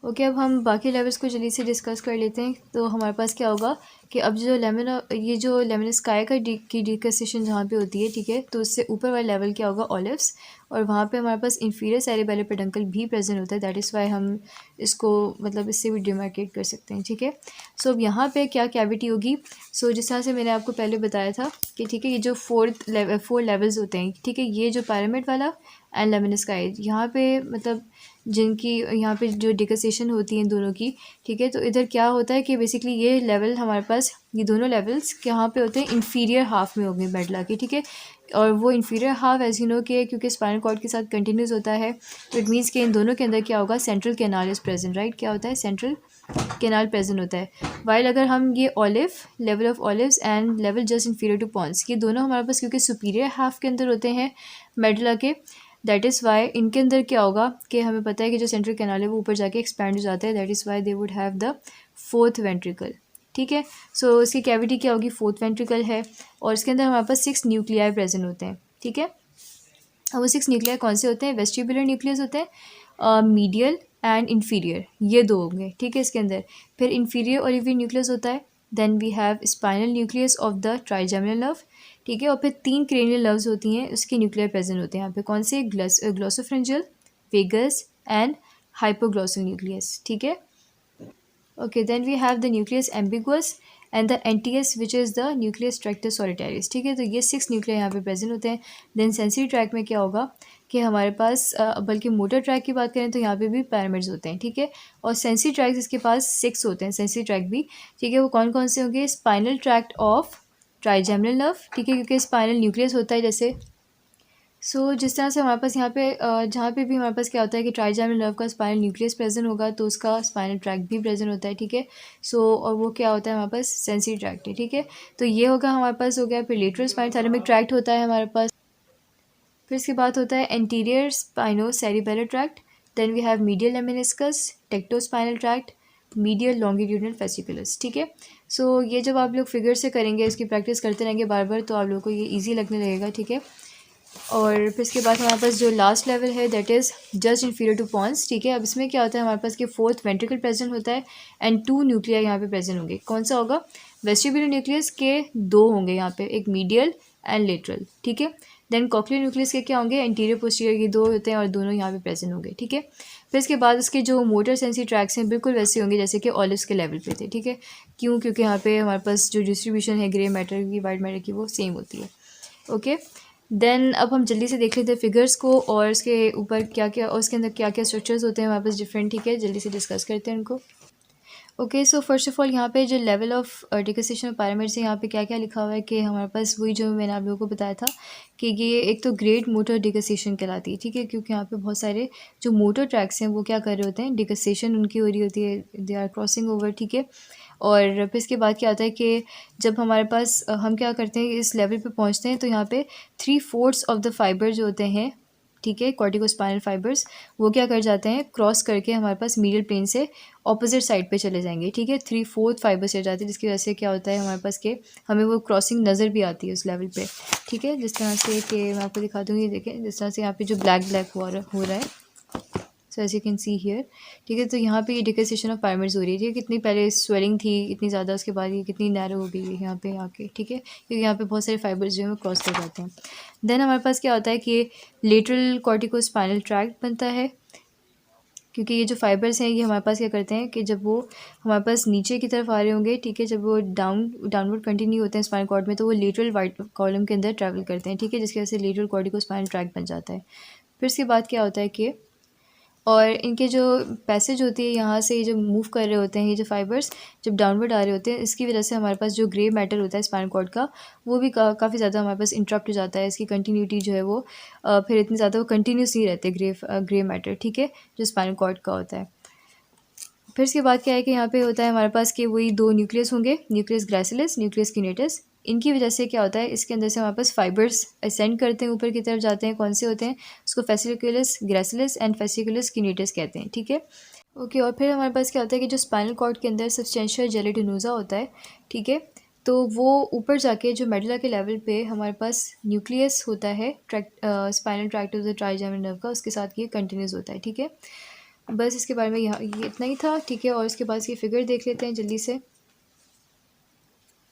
Okay, अब हम बाकी लेवल्स को जल्दी से डिस्कस कर लेते हैं। तो हमारे पास क्या होगा कि अब जो ये जो लेमन स्काई की डिकसेशन जहाँ पे होती है, ठीक है, तो उससे ऊपर वाला लेवल क्या होगा, ऑलिव्स, और वहाँ पे हमारे पास इंफीरियर सेरेबेलर पेडंकल भी प्रेजेंट होता है। दैट इज़ वाई हम इसको मतलब इससे भी डिमार्केट कर सकते हैं, ठीक है। सो अब यहाँ पे क्या कैविटी होगी। सो जिस तरह से मैंने आपको पहले बताया था कि ठीक है, ये जो फोर लेवल्स होते हैं, ठीक है, ये जो पैरामिड वाला एंड लेमन स्काई, यहाँ पे मतलब जिनकी यहाँ पे जो डिकसेशन होती है दोनों की, ठीक है, तो इधर क्या होता है कि बेसिकली ये लेवल हमारे पास, ये दोनों लेवल्स यहाँ पे होते हैं इंफीरियर हाफ में होंगे मेडला के, ठीक है। और वो inferior half as you know के क्योंकि स्पाइनल कॉर्ड के साथ कंटिन्यूस होता है, तो इट मीन्स कि इन दोनों के अंदर क्या होगा, central canal is present, right. क्या होता है, सेंट्रल कैनाल प्रेजेंट होता है। वाइल अगर हम ये olive, level of olives and level just inferior to pons, ये दोनों हमारे पास क्योंकि सुपीरियर हाफ के अंदर होते हैं मेडला के, दैट इज़ वाई इनके अंदर क्या होगा कि हमें पता है कि जो सेंट्रल कैनाल है वो ऊपर जाके एक्सपैंड हो जाता है। That is why they would have the fourth ventricle, ठीक है। सो इसकी कैविटी क्या होगी, फोर्थ वेंट्रिकल है, और इसके अंदर हमारे पास 6 न्यूक्लियाई प्रेजेंट होते हैं, ठीक है। और वो 6 न्यूक्लियाई कौन से होते हैं, वेस्टिबुलर न्यूक्लियस होते हैं, मीडियल एंड इन्फीरियर, ये दो होंगे, ठीक है, इसके अंदर। फिर इन्फीरियर ओलिवियर न्यूक्लियस होता है। Then we have spinal nucleus of the trigeminal nerve, ठीक है। और फिर 3 क्रेनियल नर्व्स होती हैं, उसके न्यूक्लियर प्रेजेंट होते हैं यहाँ पे, कौन से, glossopharyngeal, vagus and hypoglossal nucleus, ठीक है। Okay, then we have the nucleus ambiguus and the NTS which is the nucleus tractus solitarius, ठीक है। तो ये 6 न्यूक्लियर यहाँ पे प्रेजेंट होते हैं। देन सेंसरी ट्रैक में क्या होगा कि हमारे पास बल्कि मोटर ट्रैक की बात करें तो यहाँ पे भी पैरामिड्स होते हैं, ठीक है। और सेंसरी ट्रैक्स इसके पास 6 होते हैं, सेंसरी ट्रैक भी, ठीक है। वो कौन कौन से होंगे, spinal tract of trigeminal nerve, ठीक है, क्योंकि स्पाइनल न्यूक्लियस होता है जैसे। जिस तरह से हमारे पास यहाँ पे जहाँ पे भी हमारे पास क्या होता है कि ट्राइजेमिनल नर्व का स्पाइनल न्यूक्लियस प्रेजेंट होगा तो उसका स्पाइनल ट्रैक्ट भी प्रेजेंट होता है, ठीक है। और वो क्या होता है हमारे पास, सेंसरी ट्रैक्ट है, ठीक है। तो ये होगा हमारे पास, हो गया। फिर लेटरल स्पाइन थैलेमिक ट्रैक्ट होता है हमारे पास। फिर इसके बाद होता है anterior spinocerebellar tract. Then we have medial lemniscus, tectospinal tract, medial longitudinal fasciculus, ठीक है। ये जब आप लोग फिगर से करेंगे, इसकी प्रैक्टिस करते रहेंगे बार बार, तो आप लोगों को ये ईजी लगने लगेगा, ठीक है। और फिर इसके बाद हमारे पास जो लास्ट लेवल है that is just inferior to pons, ठीक है। अब इसमें क्या होता है हमारे पास कि फोर्थ वेंट्रिकल प्रेजेंट होता है एंड 2 न्यूक्लियर यहाँ पे प्रेजेंट होंगे। कौन सा होगा, वेस्टिबुलर न्यूक्लियस के 2 होंगे यहाँ पे, एक मीडियल एंड लेटरल, ठीक है। देन कॉक्लियर न्यूक्लियस के क्या होंगे, एंटीरियर पोस्टीरियर, ये 2 होते हैं और दोनों यहाँ पे प्रेजेंट होंगे, ठीक है। फिर इसके बाद इसके जो मोटर सेंसरी ट्रैक्स हैं बिल्कुल वैसे होंगे जैसे कि ऑलिव्स के लेवल पे थे, ठीक है। क्यों, क्योंकि यहाँ पे हमारे पास जो डिस्ट्रीब्यूशन है ग्रे मैटर की, वाइट मैटर की, वो सेम होती है, ओके। देन अब हम जल्दी से देख लेते हैं फिगर्स को और इसके ऊपर क्या क्या और उसके अंदर क्या क्या स्ट्रक्चर्स होते हैं हमारे पास डिफरेंट, ठीक है। जल्दी से डिस्कस करते हैं उनको। Okay, so first of all यहाँ पे जो लेवल ऑफ डिकसेशन ऑफ पैरामिड्स है, यहाँ पे क्या क्या लिखा हुआ है कि हमारे पास वही जो मैंने आप लोगों को बताया था कि ये एक तो ग्रेट मोटर डिकसेशन कहलाती है, ठीक है, क्योंकि यहाँ पे बहुत सारे जो मोटर ट्रैक्स हैं वो क्या कर रहे होते हैं, डिकसेशन उनकी हो रही होती है, दे आर क्रॉसिंग ओवर, ठीक है। और फिर इसके बाद क्या होता है कि जब हमारे पास हम क्या करते हैं इस लेवल पे पहुँचते हैं तो यहाँ पे 3/4 ऑफ द फाइबर जो होते हैं, ठीक है, कॉर्टिकोस्पाइनल फाइबर्स, वो क्या कर जाते हैं, क्रॉस करके हमारे पास मीडियल प्लेन से ऑपोजिट साइड पे चले जाएंगे, ठीक है। 3/4 फाइबर चले जाते हैं जिसकी वजह से क्या होता है हमारे पास के हमें वो क्रॉसिंग नज़र भी आती है उस लेवल पे, ठीक है। जिस तरह से कि मैं आपको दिखा दूँगी, देखें जिस तरह से यहाँ पे जो ब्लैक ब्लैक हो रहा है, so as you can see here, ठीक है। तो यहाँ पे ये डिकसेशन ऑफ पैरामिड्स हो रही है, ठीक है। कितनी पहले स्वेलिंग थी इतनी ज़्यादा, उसके बाद ये कितनी नैरो हो गई है यहाँ पे आके, ठीक है, क्योंकि यहाँ पे बहुत सारे फाइबर्स जो है वो क्रॉस कर जाते हैं। देन हमारे पास क्या होता है कि लेटरल कॉर्टिकोस्पाइनल ट्रैक्ट बनता है, क्योंकि ये जो फाइबर्स हैं ये हमारे पास क्या करते हैं कि जब वो हमारे पास नीचे की तरफ आ रहे होंगे, ठीक है, जब वो डाउनवर्ड कंटिन्यू होते हैं स्पाइनल कॉर्ड में, तो वो लेटरल वाइट कॉलम के अंदर ट्रैवल करते हैं, ठीक है, जिसकी वजह से लेटरल कॉर्टिकोस्पाइनल ट्रैक्ट बन जाता है। फिर इसके बाद क्या होता है कि और इनके जो पैसेज होती है यहाँ से, ये जो मूव कर रहे होते हैं ये जो फाइबर्स जब डाउनवर्ड आ रहे होते हैं, इसकी वजह से हमारे पास जो ग्रे मैटर होता है स्पाइनल कॉर्ड का, वो भी काफ़ी ज़्यादा हमारे पास इंटरप्ट हो जाता है। इसकी कंटिन्यूटी जो है वो फिर इतनी ज़्यादा वो कंटिन्यूस नहीं रहते ग्रे मैटर, ठीक है, जो स्पाइनल कॉर्ड का होता है। फिर इसके बाद क्या है कि यहाँ पे होता है हमारे पास कि वही 2 न्यूक्लियस होंगे, न्यूक्लियस ग्रैसिलिस, न्यूक्लियस क्यूनेटस। इनकी वजह से क्या होता है, इसके अंदर से हमारे पास फाइबर्स असेंड करते हैं, ऊपर की तरफ जाते हैं। कौन से होते हैं, उसको फेसिकुलस ग्रैसिलिस एंड फेसिकुलस क्यूनेटस कहते हैं, ठीक है। ओके, और फिर हमारे पास क्या होता है कि जो स्पाइनल कॉर्ड के अंदर सब्सटेंशिया जेलेटिनोजा होता है, ठीक है, तो वो ऊपर जाके जो मेडुला के लेवल पे हमारे पास न्यूक्लियस होता है spinal tract of the trigeminal nerve का, उसके साथ ये कंटिन्यूस होता है, ठीक है। बस इसके बारे में यहाँ ये इतना ही था, ठीक है। और इसके बाद ये फ़िगर देख लेते हैं जल्दी से।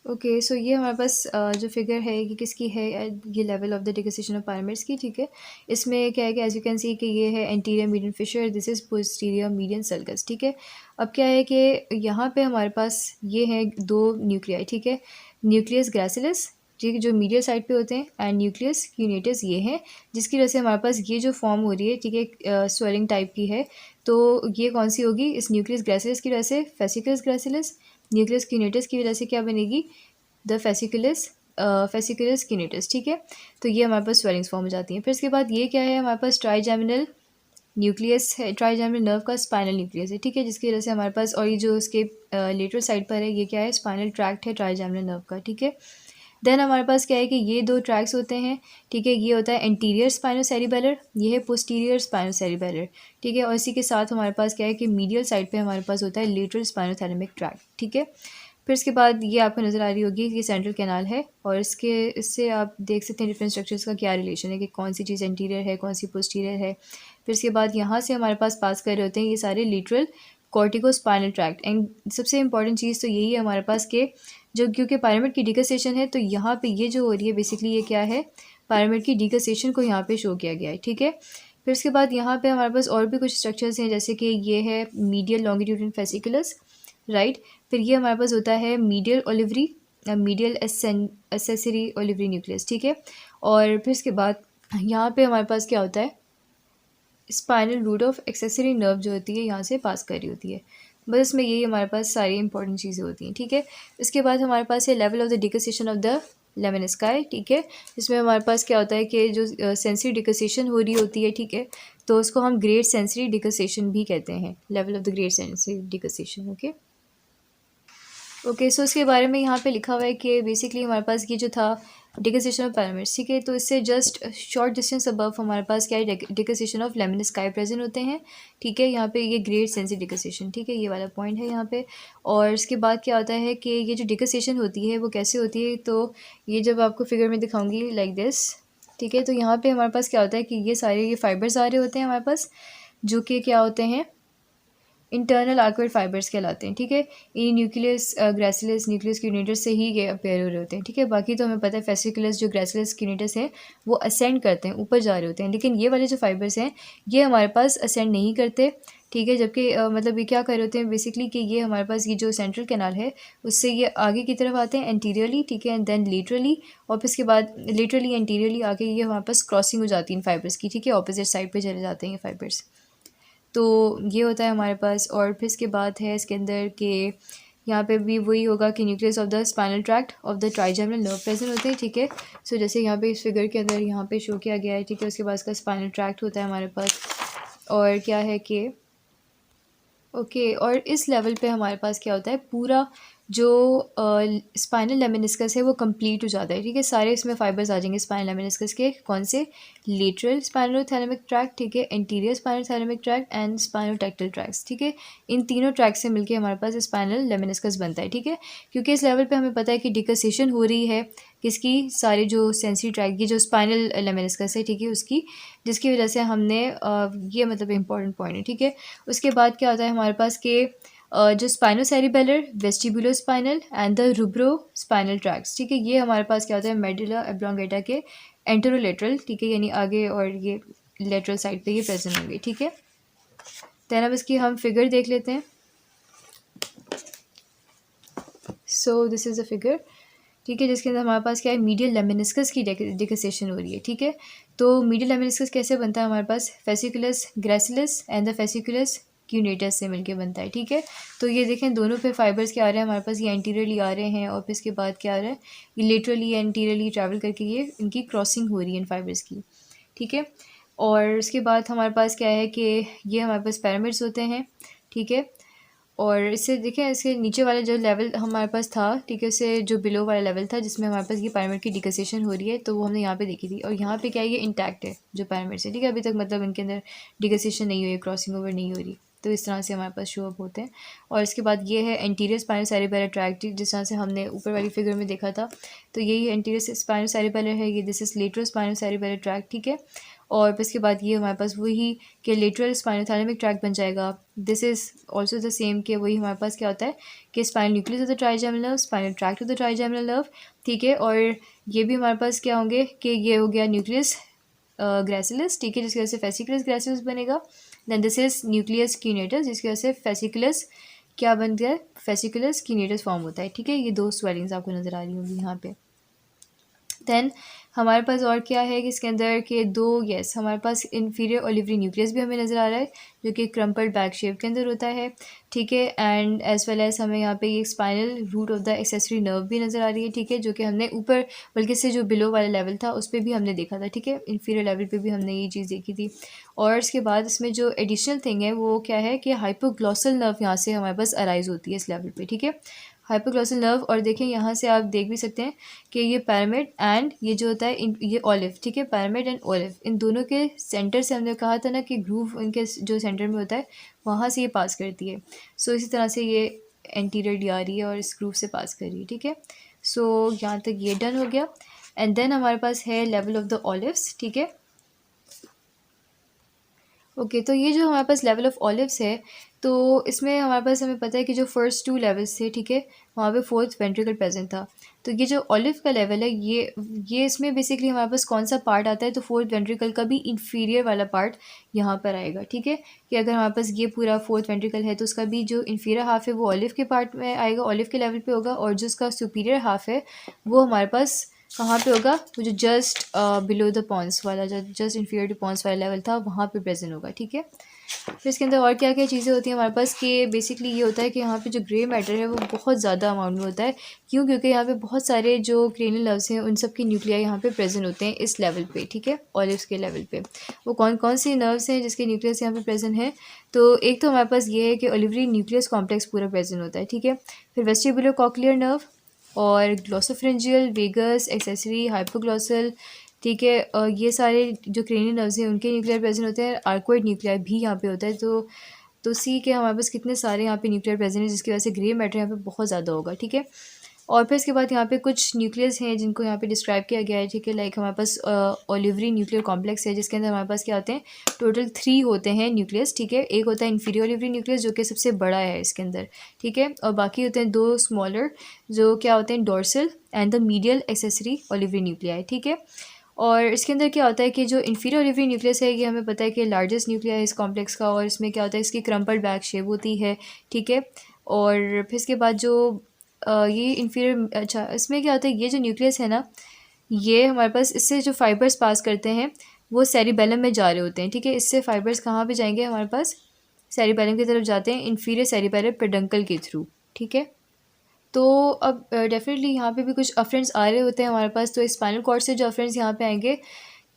ओके सो ये हमारे पास जो फिगर है कि किसकी है, ये level of the decussation of pyramids की, ठीक है। इसमें क्या है कि एज यू कैन सी कि ये है anterior median fissure, this is posterior median sulcus, ठीक है। अब क्या है कि यहाँ पे हमारे पास ये हैं दो न्यूक्लियाई, ठीक है। न्यूक्लियस ग्रासिलस, ठीक है, जो मीडियल साइड पे होते हैं, एंड न्यूक्लियस क्यूनेटस ये हैं, जिसकी वजह से हमारे पास ये जो फॉर्म हो रही है, ठीक है, स्वेलिंग टाइप की है। तो ये कौन सी होगी, इस न्यूक्लियस ग्रासिलस की वजह से फेसिकस ग्रासिलस, न्यूक्लियस क्यूनेटस की वजह से क्या बनेगी, द फेसिकुलस किनेटस, ठीक है। तो ये हमारे पास स्वेलिंग्स फॉर्म हो जाती हैं। फिर इसके बाद ये क्या है, हमारे पास ट्राइजेमिनल न्यूक्लियस है, ट्राइजेमिनल नर्व का स्पाइनल न्यूक्लियस है, ठीक है, जिसकी वजह से हमारे पास, और ये जो उसके लेटरल साइड पर है, ये क्या है, स्पाइनल ट्रैक्ट है ट्राइजेमिनल नर्व का, ठीक है। देन हमारे पास क्या है कि ये दो ट्रैक्स होते हैं, ठीक है। ये होता है एंटीरियर स्पाइनोसेरिबेलर, ये है पोस्टीरियर स्पाइनोसेरिबेलर, ठीक है। और इसी के साथ हमारे पास क्या है कि मीडियल साइड पे हमारे पास होता है लेटरल स्पाइनोथैलेमिक ट्रैक्ट, ठीक है। फिर इसके बाद ये आपको नज़र आ रही होगी, ये सेंट्रल कैनाल है, और इससे आप देख सकते हैं डिफरेंट स्ट्रक्चर्स का क्या रिलेशन है, कि कौन सी चीज़ एंटीरियर है, कौन सी पोस्टीरियर है। फिर इसके बाद यहाँ से हमारे पास पास कर रहे होते हैं ये सारे लेटरल कॉर्टिकोस्पाइनल ट्रैक्ट। एंड सबसे इंपॉर्टेंट चीज़ तो यही है हमारे पास के जो, क्योंकि पायरामिड की डिकसेशन है, तो यहाँ पे ये जो हो रही है बेसिकली ये क्या है, पायरामिड की डिकसेशन को यहाँ पे शो किया गया है, ठीक है। फिर उसके बाद यहाँ पे हमारे पास और भी कुछ स्ट्रक्चर्स हैं, जैसे कि ये है मीडियल लॉन्गिट्यूडिनल फेसिकुलस, राइट। फिर ये हमारे पास होता है medial olivary, medial accessory olivary nucleus, ठीक है। और फिर इसके बाद यहाँ पे हमारे पास क्या होता है, spinal root of accessory nerve जो होती है यहाँ से पास कर रही होती है। बस इसमें यही हमारे पास सारी इंपॉर्टेंट चीज़ें होती हैं, ठीक है। इसके बाद हमारे पास है level of the decussation of the lemnisci, ठीक है। इसमें हमारे पास क्या होता है कि जो सेंसरी डिकसेशन हो रही होती है, ठीक है, तो उसको हम ग्रेट सेंसरी डिकसेशन भी कहते हैं, level of the great sensory डिकसेशन, okay. Okay so इसके बारे में यहाँ पे लिखा हुआ है कि बेसिकली हमारे पास ये जो था डिकसेशन ऑफ पायरामिड्स, ठीक है, तो इससे जस्ट शॉर्ट डिस्टेंस अबव हमारे पास क्या है, डिकसेशन ऑफ लेमनस स्काई प्रेजेंट होते हैं, ठीक है। यहाँ पे ये ग्रेट सेंसरी डिकसेशन, ठीक है, ये वाला पॉइंट है यहाँ पे। और इसके बाद क्या होता है कि ये जो डिकसेशन होती है वो कैसे होती है, तो ये जब आपको फिगर में दिखाऊंगी लाइक दिस, ठीक है। तो यहाँ पे हमारे पास क्या होता है कि ये सारे ये फाइबर्स आ रहे होते हैं हमारे पास, जो कि क्या होते हैं, इंटरनल आर्कवेड फाइबर्स कहलाते हैं, ठीक है। इन न्यूक्लियस ग्रेसिलस न्यूक्लियस क्यूनेटस से ही ये अपेयर हो रहे होते हैं, ठीक है। बाकी तो हमें पता है फेसिकुलस जो ग्रेसिलस क्यूनेटस है वो असेंड करते हैं, ऊपर जा रहे होते हैं, लेकिन ये वाले जो फाइबर्स हैं ये हमारे पास असेंड नहीं करते, ठीक है। जबकि मतलब ये क्या कर रहे होते हैं बेसिकली कि ये हमारे पास ये जो सेंट्रल कैनाल है उससे ये आगे की तरफ आते हैं एंटीरियरली, ठीक है, एंड देन लेटरली, और फिर इसके बाद लेटरली एंटीरियरली आके ये हमारे पास क्रॉसिंग हो जाती है इन फाइबर्स की, ठीक है, ऑपोजिट साइड पे चले जाते हैं ये फाइबर्स। तो ये होता है हमारे पास। और फिर इसके बाद है इसके अंदर के यहाँ पे भी वही होगा कि nucleus of the spinal tract of the trigeminal nerve present होते हैं, ठीक है। सो जैसे यहाँ पे इस फिगर के अंदर यहाँ पे शो किया गया है, ठीक है। उसके बाद इसका स्पाइनल ट्रैक्ट होता है हमारे पास, और क्या है कि ओके और इस लेवल पे हमारे पास क्या होता है, पूरा जो स्पाइनल लेमिनिस्कस है वो कंप्लीट हो जाता है, ठीक है। सारे इसमें फाइबर्स आ जाएंगे स्पाइनल लेमिनिस्कस के, कौन से, लेटरल स्पाइनोथैलेमिक ट्रैक्ट, ठीक है, interior spinothalamic tract and spinotectal tracts, ठीक है। इन तीनों ट्रैक से मिलके हमारे पास स्पाइनल लेमिनिस्कस बनता है, ठीक है। क्योंकि इस लेवल पे हमें पता है कि डिकसेशन हो रही है किसकी, सारी जो सेंसरी ट्रैक की जो स्पाइनल लेमिनिस्कस है, ठीक है, उसकी, जिसकी वजह से हमने ये मतलब इंपॉर्टेंट पॉइंट है, ठीक है। उसके बाद क्या होता है हमारे पास के जो spinocerebellar, vestibulospinal and the rubrospinal tracts, ठीक है, ये हमारे पास क्या होता है मेडुला ऑब्लोंगेटा के एंटेरोलेटरल, ठीक है, यानी आगे, और ये लेटरल साइड पे ये प्रेजेंट होंगे, ठीक है। देन अब इसकी हम फिगर देख लेते हैं। So this is a figure, ठीक है, जिसके अंदर हमारे पास क्या है, मीडियल लेमिनिस्कस की डिकसेशन हो रही है, ठीक है। तो मीडियल लेमिनिस्कस कैसे बनता है हमारे पास, फेसिकुलस ग्रेसिलस एंड द फेसिकुलस क्यूनेटस से मिलके बनता है, ठीक है। तो ये देखें दोनों पे फाइबर्स क्या आ रहे हैं हमारे पास, ये एंटीरियरली आ रहे हैं, और फिर इसके बाद क्या आ रहा है, ये लेटरली एंटीरियरली ट्रैवल करके ये इनकी क्रॉसिंग हो रही है इन फाइबर्स की, ठीक है। और उसके बाद हमारे पास क्या है कि ये हमारे पास पिरामिड्स होते हैं, ठीक है। और इससे देखें इसके नीचे वाला जो लेवल हमारे पास था, ठीक है, उससे जो बिलो वाला लेवल था जिसमें हमारे पास ये पिरामिड की डिकसेशन हो रही है, तो वो हमने यहाँ पे देखी थी। और यहाँ पे क्या है, ये इंटैक्ट है जो पिरामिड है, ठीक है, अभी तक मतलब इनके अंदर डिकसेशन नहीं हुई है, क्रॉसिंग ओवर नहीं हो रही। तो इस तरह से हमारे पास शो अप होते हैं। और इसके बाद ये है एंटीरियर स्पाइनो सेरिबेलर ट्रैक्ट, जिस तरह से हमने ऊपर वाली फिगर में देखा था, तो यही एंटीरियर स्पाइनो सेरिबेलर है, ये this is lateral स्पाइनो cerebellar tract, ठीक है। और फिर इसके बाद ये हमारे पास वही कि लेटरल स्पाइनोथैलेमिक ट्रैक्ट बन जाएगा, this is also the same कि वही हमारे पास क्या होता है कि spinal nucleus of the trigeminal nerve, spinal tract of the trigeminal nerve, ठीक है। और ये भी हमारे पास क्या होंगे कि ये हो गया न्यूक्लियस ग्रेसिलस, ठीक है, जिसकी वजह से फेसिकुलस ग्रेसिलस बनेगा। देन दिस इज न्यूक्लियस क्यूनेटस, जिसकी वजह से फेसिकुलस क्या बन गया, फेसिकुलस क्यूनेटस फॉर्म होता है, ठीक है। ये 2 स्वेलिंग्स आपको नज़र आ रही होंगी यहाँ पे। देन हमारे पास और क्या है कि इसके अंदर के 2 हमारे पास इन्फीरियर ओलिवरी न्यूक्लियस भी हमें नज़र आ रहा है, जो कि क्रम्पल्ड बैक शेप के अंदर होता है, ठीक है। एंड एज वेल एज हमें यहाँ पे ये spinal root of the accessory nerve भी नज़र आ रही है, ठीक है, जो कि हमने ऊपर बल्कि से जो बिलो वाला लेवल था उस पर भी हमने देखा था, ठीक है, इन्फीरियर लेवल पे भी हमने ये चीज़ देखी थी। और इसके बाद इसमें जो एडिशनल थिंग है वो क्या है कि हाइपोग्लॉसल नर्व यहाँ से हमारे पास अराइज होती है इस लेवल पे, ठीक है, हाइपोग्लॉसल नर्व। और देखें यहाँ से आप देख भी सकते हैं कि ये पैरामिड एंड ये जो होता है ये ऑलिव, ठीक है, पैरामिड एंड ऑलिव, इन दोनों के सेंटर से हमने कहा था ना कि ग्रूव इनके जो सेंटर में होता है वहाँ से ये पास करती है। सो इसी तरह से ये एंटीरियर डी आ रही है और इस ग्रूव से पास कर रही है, ठीक है। सो यहाँ तक ये डन हो गया। एंड देन हमारे पास है लेवल ऑफ द ऑलिव्स, ठीक है। ओके तो ये जो हमारे पास लेवल ऑफ ऑलिव्स है, तो इसमें हमारे पास हमें पता है कि जो फर्स्ट 2 लेवल्स थे, ठीक है, वहाँ पे 4th वेंट्रिकल प्रेजेंट था। तो ये जो ऑलिव का लेवल है ये इसमें बेसिकली हमारे पास कौन सा पार्ट आता है, तो 4th वेंट्रिकल का भी इंफीरियर वाला पार्ट यहाँ पर आएगा, ठीक है, कि अगर हमारे पास ये पूरा 4th वेंट्रिकल है तो उसका भी जो इंफीरियर हाफ है वो ऑलिव के पार्ट में आएगा, ऑलिव के लेवल पे होगा, और जो उसका सुपीरियर हाफ है वो हमारे पास कहाँ पे होगा, वो जो जस्ट बिलो द पॉन्स वाला, जो जस्ट इंफीरियर टू पॉन्स वाला लेवल था वहाँ पे प्रेजेंट होगा, ठीक है। फिर इसके अंदर और क्या क्या चीज़ें होती हैं हमारे पास कि बेसिकली ये होता है कि यहाँ पे जो ग्रे मैटर है वो बहुत ज़्यादा अमाउंट में होता है, क्यों, क्योंकि यहाँ पे बहुत सारे जो क्रेनियल नर्व्स हैं उन सब की न्यूक्लियाई यहाँ पे प्रेजेंट होते हैं इस लेवल पे, ठीक है, ऑलिव्स के लेवल पे। वो कौन कौन सी नर्व्स हैं जिसके न्यूक्लियस यहाँ पे प्रेजेंट है, तो एक तो हमारे पास ये है कि ओलिवरी न्यूक्लियस कॉम्प्लेक्स पूरा प्रेजेंट होता है, ठीक है। फिर वेस्टिबुलर कॉक्लियर नर्व और ग्लोसोफ्रेंजियल, वेगस, एक्सेसरी, हाइपोग्लॉसल, ठीक है, ये सारे जो क्रेनियल नर्व्स हैं उनके न्यूक्लियर प्रेजेंट होते हैं। आर्कोइड न्यूक्लियर भी यहाँ पे होता है, तो सी के हमारे पास कितने सारे यहाँ पे न्यूक्लियर प्रेजेंट है, जिसकी वजह से ग्रे मैटर यहाँ पे बहुत ज़्यादा होगा, ठीक है। और फिर इसके बाद यहाँ पे कुछ न्यूक्लियस हैं जिनको यहाँ पे डिस्क्राइब किया गया है, ठीक है, लाइक हमारे पास ओलिवरी न्यूक्लियर कॉम्प्लेक्स है, जिसके अंदर हमारे पास क्या होते हैं, टोटल 3 होते हैं न्यूक्लियस, ठीक है। एक होता है इन्फीरियर ओलिवरी न्यूक्लियस जो कि सबसे बड़ा है इसके अंदर, ठीक है, और बाकी होते हैं 2 स्मॉलर जो क्या होते हैं, dorsal and the medial accessory olivary nuclei, ठीक है। और इसके अंदर क्या होता है कि जो इन्फीरियर ओलिवरी न्यूक्लियस है ये हमें पता है कि लार्जेस्ट न्यूक्लिया है इस कॉम्प्लेक्स का, और इसमें क्या होता है, इसकी क्रम्पल्ड बैक शेप होती है, ठीक है। और फिर इसके बाद जो ये इन्फीरियर, अच्छा इसमें क्या होता है, ये जो न्यूक्लियस है ना, ये हमारे पास इससे जो फाइबर्स पास करते हैं वो सेरिबेलम में जा रहे होते हैं, ठीक है। इससे फाइबर्स कहाँ पे जाएंगे, हमारे पास सेरिबेलम की तरफ जाते हैं, इन्फीरियर सेरिबेलर पेडंकल के थ्रू, ठीक है। तो अब डेफिनेटली यहाँ पे भी कुछ अफरेंट्स आ रहे होते हैं हमारे पास, तो स्पाइनल कॉर्ड से जो अफरेंट्स यहाँ पे आएंगे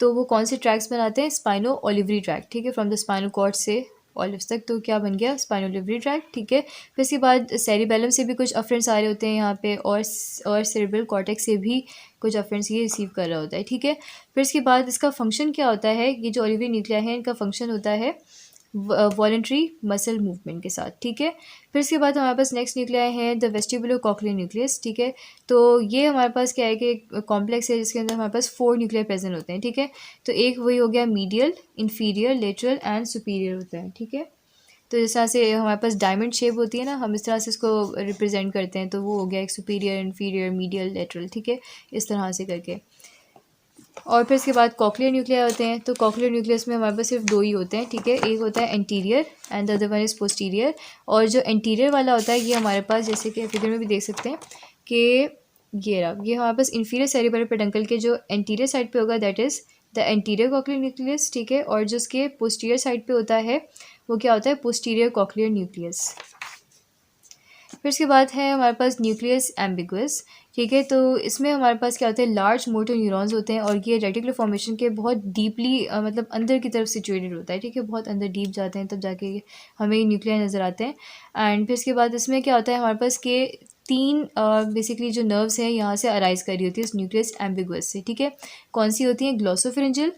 तो वो कौन से ट्रैक्स बनाते हैं, स्पाइनो ओलिवरी ट्रैक्ट, ठीक है, फ्रॉम द स्पाइनल कॉर्ड से ऑलिव्स तक, तो क्या बन गया, स्पाइनो ओलिवरी ट्रैक्ट, ठीक है। फिर इसके बाद सेरिबेलम से भी कुछ अफरेंट्स आ रहे होते हैं यहाँ पे, और सेरेब्रल कॉर्टेक्स से भी कुछ अफरेंट्स ये रिसीव कर रहा होता है, ठीक है। फिर इसके बाद इसका फंक्शन क्या होता है, ये जो ओलिवरी न्यूक्लिया है इनका फंक्शन होता है वॉलेंट्री मसल मूवमेंट के साथ, ठीक है। फिर इसके बाद हमारे पास नेक्स्ट न्यूक्लियाई है द वेस्टिबुलो कॉक्लियर न्यूक्लियस, ठीक है। तो ये हमारे पास क्या है कि कॉम्प्लेक्स है जिसके अंदर हमारे पास 4 न्यूक्लियर प्रेजेंट होते हैं, ठीक है। तो एक वही हो गया medial, inferior, lateral and superior होता है, ठीक है। तो जिस तरह से हमारे पास डायमंड शेप होती है ना, हम इस तरह से इसको रिप्रेजेंट करते हैं, तो वो हो गया एक सुपीरियर, इन्फीरियर, मीडियल, लेटरल, ठीक है, इस तरह से करके। और फिर इसके बाद कॉक्लियर न्यूक्लिया होते हैं, तो कॉक्लियर न्यूक्लियस में हमारे पास सिर्फ 2 ही होते हैं, ठीक है। एक होता है anterior and the other one is posterior. और जो एंटीरियर वाला होता है ये हमारे पास, जैसे कि फिगर में भी देख सकते हैं कि ये हमारे पास इन्फीरियर सेरिबेलर पेडंकल के जो एंटीरियर साइड पे होगा that is the anterior cochlear nucleus, ठीक है। और जो उसके पोस्टीरियर साइड पे होता है वो क्या होता है, पोस्टीरियर कॉक्लियर न्यूक्लियस। फिर इसके बाद है हमारे पास न्यूक्लियस एम्बिगुअस, ठीक है। तो इसमें हमारे पास क्या होता है, लार्ज मोटर न्यूरॉन्स होते हैं, और ये रेटिकुलर फॉर्मेशन के बहुत डीपली मतलब अंदर की तरफ सिचुएटेड होता है, ठीक है, बहुत अंदर डीप जाते हैं तब जाके हमें ये न्यूक्लिया नज़र आते हैं। एंड फिर इसके बाद इसमें क्या होता है हमारे पास के 3 बेसिकली जो नर्व्स हैं यहाँ से अराइज कर रही होती है इस न्यूक्लियस एम्बिगुअस से, ठीक है। कौन सी होती हैं, glossopharyngeal,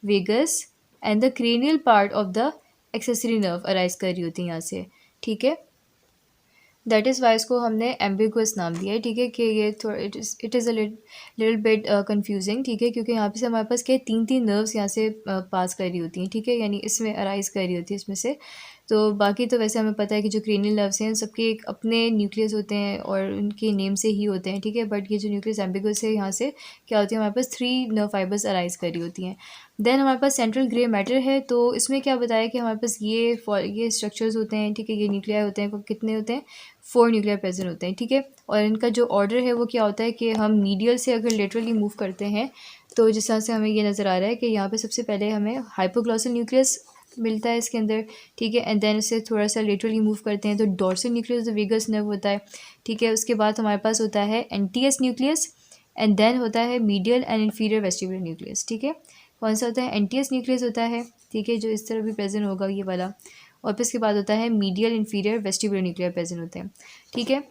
vagus and the cranial part of the accessory nerve arise कर रही होती हैं यहाँ से, ठीक है। दैट इज़ वाई इसको हमने एम्बिगुअस नाम दिया है, ठीक है, कि ये थोड़ा it is a little bit confusing, ठीक है, क्योंकि यहाँ पे से हमारे पास क्या है, 3 नर्व्स यहाँ से पास कर रही होती हैं, ठीक है, यानी इसमें अराइज कर रही होती है इसमें से। तो बाकी तो वैसे हमें पता है कि जो क्रेनियल नर्व्स हैं सबके एक अपने न्यूक्लियस होते हैं और उनके नेम से ही होते हैं, ठीक है, बट ये जो न्यूक्लियस एम्बिगुअस है यहाँ से क्या होती है, हमारे पास 3 नर्व फाइबर्स अराइज कर रही होती हैं। देन हमारे पास सेंट्रल ग्रे मैटर है, तो इसमें क्या बताया कि हमारे पास ये स्ट्रक्चर्स होते हैं, ठीक है, ये न्यूक्लियाई होते हैं, कितने होते हैं, 4 न्यूक्लियर प्रेजेंट होते हैं, ठीक है। और इनका जो ऑर्डर है वो क्या होता है कि हम मीडियल से अगर लेटरली मूव करते हैं तो जिस तरह से हमें ये नज़र आ रहा है कि यहाँ पे सबसे पहले हमें हाइपोग्लॉसल न्यूक्लियस मिलता है इसके अंदर, ठीक है, एंड देन इसे थोड़ा सा लेटरली मूव करते हैं तो dorsal nucleus the vagus nerve होता है, ठीक है। उसके बाद हमारे पास होता है एंटीएस न्यूक्लियस एंड देन होता है medial and inferior vestibular nucleus, ठीक है। कौन सा होता है, एंटीएस न्यूक्लियस होता है, ठीक है, जो इस तरह भी प्रेजेंट होगा ये वाला, और फिर इसके बाद होता है medial inferior vestibular nuclear present होते हैं, ठीक है।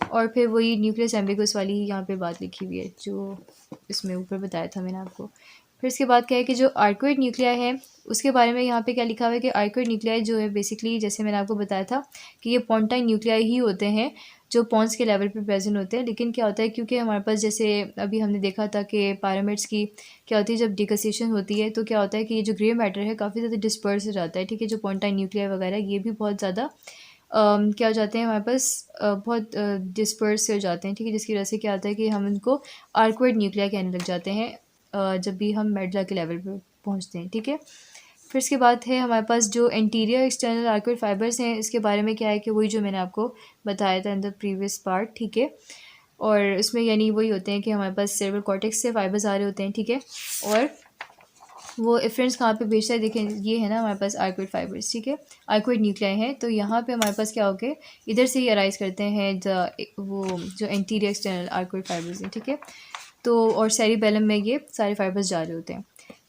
और फिर वही न्यूक्लियस एम्बिगस वाली यहाँ पे बात लिखी हुई है जो इसमें ऊपर बताया था मैंने आपको। फिर इसके बाद क्या है कि जो आर्कोइड न्यूक्लिया है उसके बारे में यहाँ पे क्या लिखा हुआ है कि आर्कोइड न्यूक्लियाई जो है बेसिकली जैसे मैंने आपको बताया था कि ये पॉन्टाइन न्यूक्लियाई ही होते हैं जो पॉन्स के लेवल पे प्रेजेंट होते हैं। लेकिन क्या होता है क्योंकि हमारे पास जैसे अभी हमने देखा था कि पैरामिड्स की क्या होती है, जब डिकसेशन होती है तो क्या होता है कि ये जो ग्रे मैटर है काफ़ी ज़्यादा डिस्पर्स हो जाता है, ठीक है। जो पॉन्टाइन न्यूक्लियाई वगैरह ये भी बहुत ज़्यादा क्या हो जाते हैं हमारे पास बहुत डिस्पर्स से हो जाते हैं, ठीक है, जिसकी वजह से क्या होता है कि हम इनको आर्कोइड न्यूक्लिया कहने लग जाते हैं जब भी हम मेडुला के लेवल पर पहुंचते हैं, ठीक है। फिर इसके बाद है हमारे पास जो एंटीरियर एक्सटर्नल आर्कोइड फाइबर्स हैं, इसके बारे में क्या है कि वही जो मैंने आपको बताया था इन द प्रीवियस पार्ट, ठीक है। और इसमें यानी वही होते हैं कि हमारे पास सेरेब्रल कॉर्टेक्स से फाइबर्स आ रहे होते हैं, ठीक है। और वो एफरेंस कहाँ पे भेजता है, देखें ये है ना हमारे पास आर्कोइड फाइबर्स, ठीक है, आर्कोइड न्यूक्लियाई हैं। तो यहाँ पे हमारे पास क्या हो गए, इधर से ही अराइज करते हैं वो जो एंटीरियर एक्सटर्नल आर्कोइड फाइबर्स हैं, ठीक है। तो और सेरिबेलम में ये सारे फाइबर्स जा रहे होते हैं।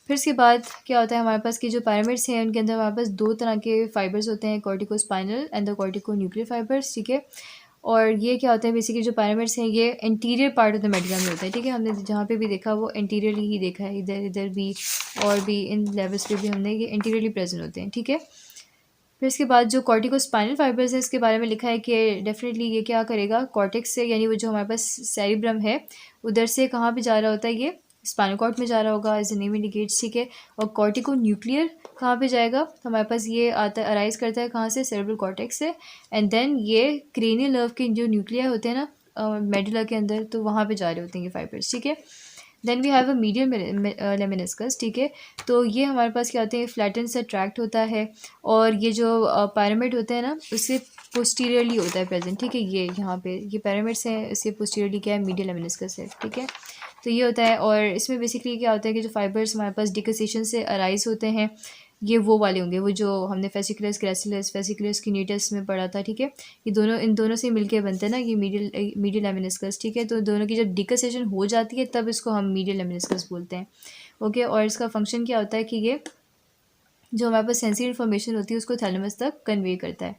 फिर इसके बाद क्या होता है हमारे पास कि जो पैरामिड्स हैं उनके अंदर हमारे पास 2 तरह के फाइबर्स होते हैं, corticospinal and the cortico nuclear fibres, ठीक है। और ये क्या होता है बेसिकली जो पैरामिड्स हैं ये interior part of the medulla में होता है, ठीक है। हमने जहाँ पे भी देखा वो इंटीरियरली ही देखा है, इधर इधर भी और भी इन लेवल्स पे भी हमने ये इंटीरियरली प्रेजेंट होते हैं, ठीक है। फिर इसके बाद जो कॉर्टिकोस्पाइनल फाइबर्स है इसके बारे में लिखा है कि डेफिनेटली ये क्या करेगा, कॉर्टेक्स से यानी वो जो हमारे पास सेरिब्रम है उधर से कहाँ पे जा रहा होता है, ये स्पाइनल कॉर्ड में जा रहा होगा एज ए नेम इंडिकेट्स, ठीक है। और कॉर्टिको न्यूक्लियर कहाँ पे जाएगा, तो हमारे पास ये आता है अराइज करता है कहाँ से, सेरेब्रल कॉर्टेक्स से, एंड देन ये क्रेनियल नर्व के जो न्यूक्लिया होते हैं ना मेडुला के अंदर, तो वहाँ पे जा रहे होते हैं ये फाइबर्स, ठीक है। Then we have a medial lemniscus, ठीक है। तो ये हमारे पास क्या होते हैं, फ्लैटन से ट्रैक्ट होता है और ये जो पैरामिड होते हैं ना उससे पोस्टीरियरली होता है प्रेजेंट, ठीक है। ये यहाँ पे ये पैरामिड्स हैं, इससे पोस्टीरियरली क्या है, मीडियल लेमिनिस्कस है, ठीक है। तो ये होता है और इसमें बेसिकली क्या होता है कि जो फाइबर्स हमारे पास डिकसेशन से अराइज होते हैं ये वो वाले होंगे, वो जो हमने फेसिकुलस ग्रेसिलस फेसिकुलस किनेटस में पढ़ा था, ठीक है। ये दोनों इन दोनों से मिलके बनते हैं ना ये मीडियल लेमिनिस्कस, ठीक है। तो दोनों की जब डिकसेशन हो जाती है तब इसको हम मीडियल लेमिनिस्कस बोलते हैं, ओके। और इसका फंक्शन क्या होता है कि ये जो हमारे पास सेंसरी इन्फॉर्मेशन होती है उसको थैलेमस तक कन्वे करता है,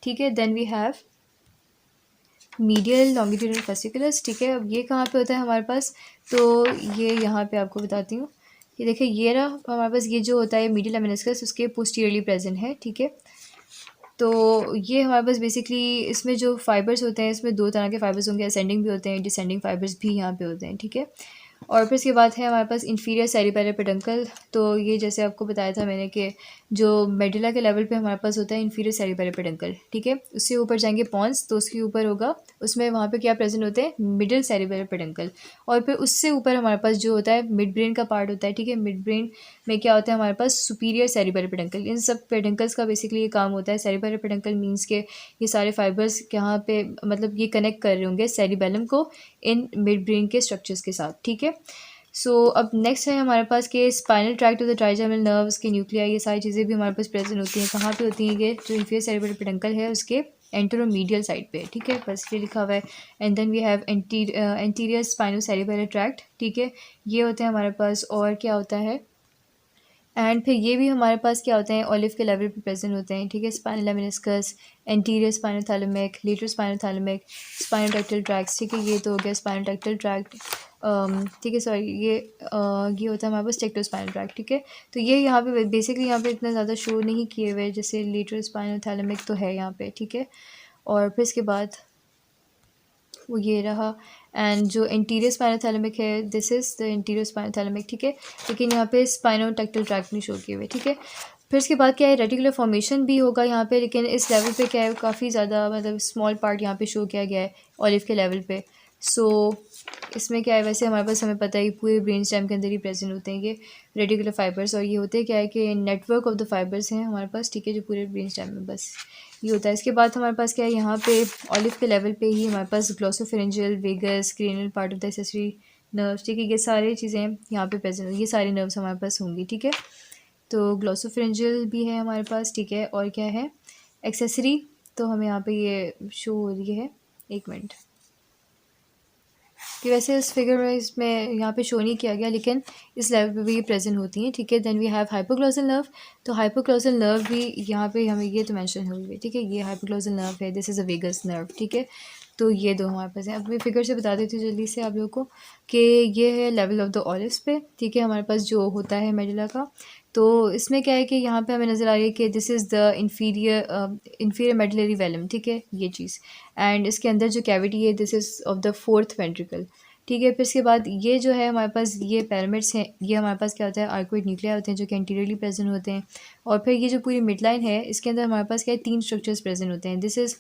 ठीक है। Then we have medial longitudinal fasciculus, ठीक है। अब ये कहाँ पे होता है हमारे पास, तो ये यहाँ पे आपको बताती हूँ। ये देखिए ये रहा हमारे पास, ये जो होता है मीडियल लेमिनिस्कस उसके पोस्टीरियरली प्रेजेंट है, ठीक है। तो ये हमारे पास बेसिकली इसमें जो फाइबर्स होते हैं इसमें 2 तरह के फाइबर्स होंगे, असेंडिंग भी होते हैं, डिसेंडिंग फाइबर्स भी यहाँ पे होते हैं, ठीक है। और फिर इसके बाद है हमारे पास इन्फीरियर सेरिपेरल पेडंकल। तो ये जैसे आपको बताया था मैंने कि जो मेडुला के लेवल पे हमारे पास होता है इन्फीरियर सेरिपेरल पेडंकल, ठीक है। उससे ऊपर जाएंगे पॉन्स तो उसके ऊपर होगा, उसमें वहाँ पे क्या प्रेजेंट होते हैं, मिडिल सेरिपेरल पेडंकल। और फिर उससे ऊपर हमारे पास जो होता है मिड ब्रेन का पार्ट होता है, ठीक है। मिड ब्रेन में क्या होता है हमारे पास सुपीरियर सेरिपेरल पेडंकल। इन सब पेडंकल्स का बेसिकली ये काम होता है, सेरिपेरल पेडंकल मीन्स के ये सारे फाइबर्स यहाँ पे मतलब ये कनेक्ट कर रहे होंगे सेरिबेलम को इन मिड ब्रेन के स्ट्रक्चर्स के साथ, ठीक है। सो अब नेक्स्ट है हमारे पास के spinal tract of the trigeminal nerves के न्यूक्लिया, ये सारी चीज़ें भी हमारे पास प्रेजेंट होती हैं। कहाँ पे होती हैं, ये जो इन्फीरियर सेरिब्रल पेडंकल है उसके एंटेरोमीडियल साइड पे, ठीक है, बस ये लिखा हुआ है। And then we have anterior spino cerebral tract, ठीक है, ये होते हैं हमारे पास। और क्या होता है एंड फिर ये भी हमारे पास क्या होते हैं, ऑलिव के लेवल पे प्रेजेंट होते हैं, ठीक है। Spinal lemniscus, anterior spinal thalamic, lateral spinal thalamic, spinal tectal tract, ठीक है। ये तो हो गया स्पाइनल टेक्टल ट्रैक्ट, ठीक है। सॉरी, ये होता है हमारे पास टेक्टो स्पाइनल ट्रैक्ट, ठीक है। तो ये यहाँ पे बेसिकली यहाँ पे इतना ज़्यादा शो नहीं किए हुए, जैसे लेटरल स्पाइनल थैलेमिक तो है यहाँ पे, ठीक है। और फिर इसके बाद वो ये रहा। एंड जो इंटीरियर स्पाइनल थैलेमिक है, this is the interior spinal thalamic, ठीक है। लेकिन यहाँ पे स्पाइनो टेक्टल ट्रैक्ट नहीं शो किए हुए, ठीक है। फिर इसके बाद क्या है, रेटिकुलर फॉर्मेशन भी होगा यहाँ पे, लेकिन इस लेवल पे क्या है, काफ़ी ज़्यादा मतलब स्मॉल पार्ट यहाँ पे शो किया गया है ऑलिव के लेवल पे। सो इसमें क्या है, वैसे हमारे पास हमें पता है कि पूरे ब्रेन स्टेम के अंदर ही प्रेजेंट होते हैं ये रेटिकुलर फाइबर्स, और ये होते हैं क्या है कि नेटवर्क ऑफ द फाइबर्स हैं हमारे पास, ठीक है, जो पूरे ब्रेन स्टेम में बस ये होता है। इसके बाद हमारे पास क्या है, यहाँ पे ऑलिव के लेवल पे ही हमारे पास glossopharyngeal, vagus, cranial part of the accessory nerves, ठीक है। ये सारी चीज़ें यहाँ पे प्रेजेंट, ये सारी नर्व्स हमारे पास होंगी, ठीक है। तो ग्लोसोफेरेंजियल भी है हमारे पास, ठीक है। और क्या है, एक्सेसरी, तो हमें यहाँ पे ये शो हो रही है, एक मिनट, कि वैसे इस फिगर में इसमें यहाँ पे शो नहीं किया गया, लेकिन इस लेवल पे भी ये प्रेजेंट होती हैं, ठीक है। Then we have hypoglossal nerve, तो हाइपोग्लॉसल नर्व भी यहाँ पे हमें ये तो मेंशन हुई है, ठीक है। ये हाइपोग्लॉसल नर्व है, this is a vagus nerve, ठीक है। तो ये दो हमारे पास हैं। अब मैं फिगर से बता देती हूँ जल्दी से आप लोगों को कि ये है लेवल ऑफ द ऑलिव्स पे, ठीक है, हमारे पास जो होता है मेडुला का। तो इसमें क्या है कि यहाँ पे हमें नज़र आ रही है कि this is the inferior medullary velum, ठीक है, ये चीज़। एंड इसके अंदर जो कैविटी है, this is of the fourth ventricle, ठीक है। फिर इसके बाद ये जो है हमारे पास ये पैरामिड्स हैं, ये हमारे पास क्या होता है, आर्कोइड न्यूक्लिया होते हैं जो कि एंटीरियरली प्रेजेंट होते हैं। और फिर ये जो पूरी मिड लाइन है, इसके अंदर हमारे पास क्या है, 3 स्ट्रक्चर्स प्रेजेंट होते हैं। This is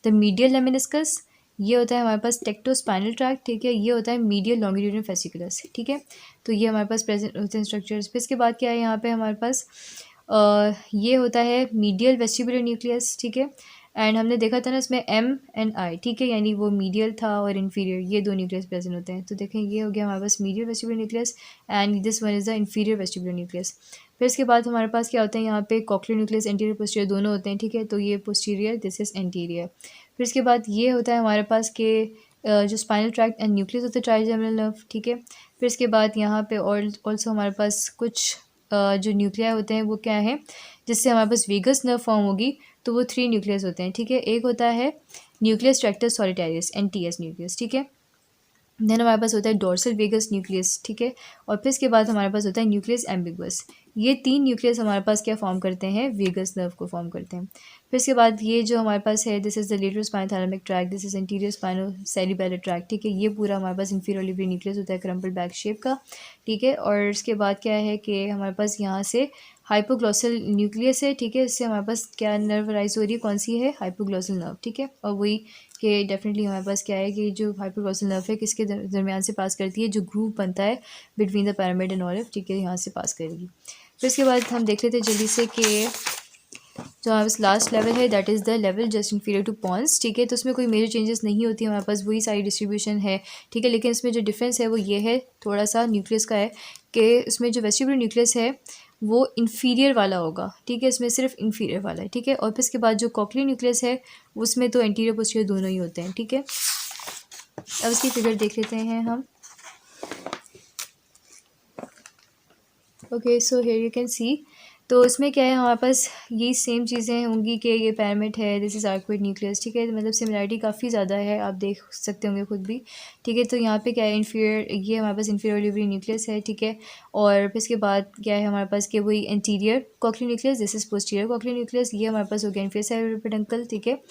the medial lemniscus, ये होता है हमारे पास टेक्टोस्पाइनल ट्रैक्ट, ठीक है। ये होता है मीडियल लॉन्गिट्यूडिनल फेसिकुलस, ठीक है। तो ये हमारे पास प्रेजेंट होते हैं स्ट्रक्चर्स। फिर इसके बाद क्या है, यहाँ पे हमारे पास ये होता है मीडियल वेस्टिबुलर न्यूक्लियस, ठीक है। एंड हमने देखा था ना इसमें एम एंड आई, ठीक है, यानी वो मीडियल था और इन्फीरियर, ये दो न्यूक्लियस प्रेजेंट होते हैं। तो देखें, ये हो गया हमारे पास medial vestibular nucleus and this one is the inferior vestibular nucleus. फिर इसके बाद हमारे पास क्या होते हैं, यहाँ पे कॉक्लियर न्यूक्लियस एंटीरियर पोस्टीरियर दोनों होते हैं, ठीक है। तो ये पोस्टीरियर, दिस इज़ एंटीरियर। फिर इसके बाद ये होता है हमारे पास के जो स्पाइनल ट्रैक्ट एंड न्यूक्लियस होता है ट्राइजेमिनल नर्व, ठीक है। फिर इसके बाद यहाँ पे ऑल्सो हमारे पास कुछ जो न्यूक्लिया होते हैं वो क्या है, जिससे हमारे पास वेगस नर्व फॉर्म होगी, तो वो 3 न्यूक्लियस होते हैं, ठीक है। एक होता है nucleus tractus solitarius, NTS nucleus, ठीक है। देन हमारे पास होता है डोर्सल वेगस न्यूक्लियस, ठीक है। और फिर इसके बाद हमारे पास होता है न्यूक्लियस एम्बिगुअस। ये 3 न्यूक्लियस हमारे पास क्या फॉर्म करते हैं, वेगस नर्व को फॉर्म करते हैं। फिर इसके बाद ये जो हमारे पास है, this is the lateral स्पाइनो thalamic tract, this is interior स्पाइनो cerebellar tract, ठीक है। ये पूरा हमारे पास इंफीरियर लिबरी न्यूक्लियस होता है क्रम्पल बैक शेप का, ठीक है। और इसके बाद क्या है कि हमारे पास यहाँ से हाइपोग्लॉसल न्यूक्लियस है, ठीक है। इससे हमारे पास क्या नर्व राइज हो रही है, कौन सी है, हाइपोग्लॉसल नर्व, ठीक है। और वही कि डेफिनेटली हमारे पास क्या है कि जो हाइपोग्लॉसल नर्व है किसके दरमियान से पास करती है, जो ग्रूव बनता है between the pyramid and olive, ठीक है, यहाँ से पास करेगी। फिर इसके बाद हम देख लेते हैं जल्दी से कि जो हमारे पास लास्ट लेवल है, that is the level just inferior to pons, ठीक है। तो उसमें कोई मेजर चेंजेस नहीं होती, हमारे पास वही सारी डिस्ट्रीब्यूशन है, ठीक है। लेकिन इसमें जो डिफरेंस है वो ये है थोड़ा सा न्यूक्लियस का है कि इसमें जो वेस्टिबुलर न्यूक्लियस है वो इन्फीरियर वाला होगा, ठीक है। इसमें सिर्फ इन्फीरियर वाला है, ठीक है। और फिर इसके बाद जो कॉक्लियर न्यूक्लियस है उसमें तो एंटीरियर पोस्टीरियर दोनों ही होते हैं, ठीक है। अब इसकी फिगर देख लेते हैं हम। Okay, so here you can सी, तो इसमें क्या है, हमारे पास यही सेम चीज़ें होंगी कि ये पैरामिड है, दिस इज़ आर्कोइड न्यूक्लियस, ठीक है। मतलब सिमिलरिटी काफ़ी ज़्यादा है, आप देख सकते होंगे खुद भी, ठीक है। तो यहाँ पे क्या है, इन्फीरियर, ये हमारे पास इन्फीरियर लिबरी न्यूक्लियस है, ठीक है। और फिर इसके बाद क्या है हमारे पास कि वही anterior cochlear nucleus, this is posterior cochlear nucleus, ये हमारे पास हो गया इन्फीरियर सेरेब्रल पेडंकल, ठीक है।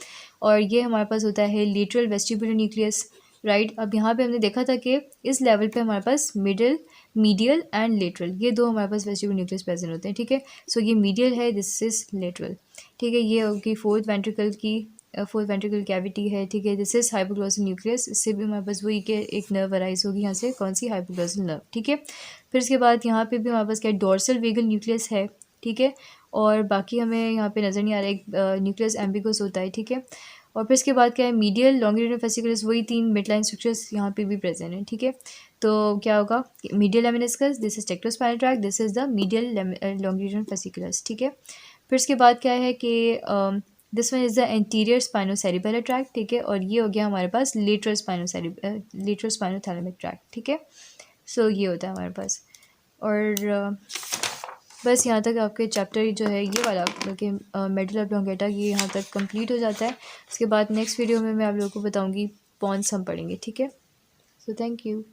और ये हमारे पास होता है लेटरल वेस्टिबुलर न्यूक्लियस, राइट। अब यहाँ पे हमने देखा था कि इस लेवल पे हमारे पास मीडियल एंड लेटरल, ये दो हमारे पास वेस्टिबुलर न्यूक्लियस प्रेजेंट होते हैं, ठीक है। सो ये मीडियल है, दिस इज लेटरल, ठीक है। ये होगी फोर्थ वेंट्रिकल कैविटी है, ठीक है। दिस इज हाइपोग्लॉसल न्यूक्लियस, इससे भी हमारे पास वही के एक नर्व अराइज होगी यहाँ से, कौन सी, हाइपोग्लॉसल नर्व, ठीक है। फिर इसके बाद यहाँ पे भी हमारे पास क्या डोर्सल वेगल न्यूक्लियस है, ठीक है। और बाकी हमें यहाँ पे नज़र नहीं आ रहा, एक न्यूक्लियस एम्बिगस होता है, ठीक है। और फिर इसके बाद क्या है, मीडियल लॉन्गिट्यूडिनल फेसिकुलस, वही 3 मिडलाइन स्ट्रक्चर्स यहाँ पे भी प्रेजेंट हैं, ठीक है। तो क्या होगा, medial lemniscus, this is tectospinal tract, this is the medial longitudinal fasciculus, ठीक है। फिर इसके बाद क्या है कि this one is the anterior spinocerebellar tract, ठीक है। और ये हो गया हमारे पास लेटरल स्पाइनो थैलेमिक ट्रैक्ट, ठीक है। सो ये होता है हमारे पास। और बस यहाँ तक आपके चैप्टर जो है ये वाला बल्कि मेडल ऑफ डोंगेटा ये यहाँ तक कंप्लीट हो जाता है। उसके बाद नेक्स्ट वीडियो में मैं आप लोगों को बताऊँगी पॉन्स हम पढ़ेंगे, ठीक है। So thank you.